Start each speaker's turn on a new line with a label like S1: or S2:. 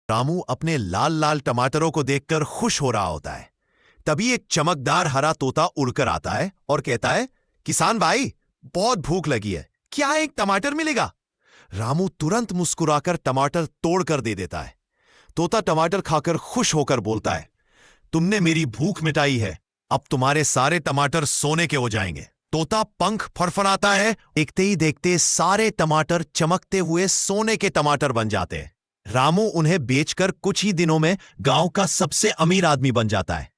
S1: रामू अपने लाल लाल टमाटरों को देखकर खुश हो रहा होता है। तभी एक चमकदार हरा तोता उड़कर आता है और कहता है, किसान भाई, बहुत भूख लगी है, क्या एक टमाटर मिलेगा? रामू तुरंत मुस्कुराकर टमाटर तोड़कर दे देता है। तोता टमाटर खाकर खुश होकर बोलता है, तुमने मेरी भूख मिटाई है, अब तुम्हारे सारे टमाटर सोने के हो जाएंगे। तोता पंख फड़फड़ाता है, देखते ही देखते सारे टमाटर चमकते हुए सोने के टमाटर बन जाते हैं। रामू उन्हें बेचकर कुछ ही दिनों में गांव का सबसे अमीर आदमी बन जाता है।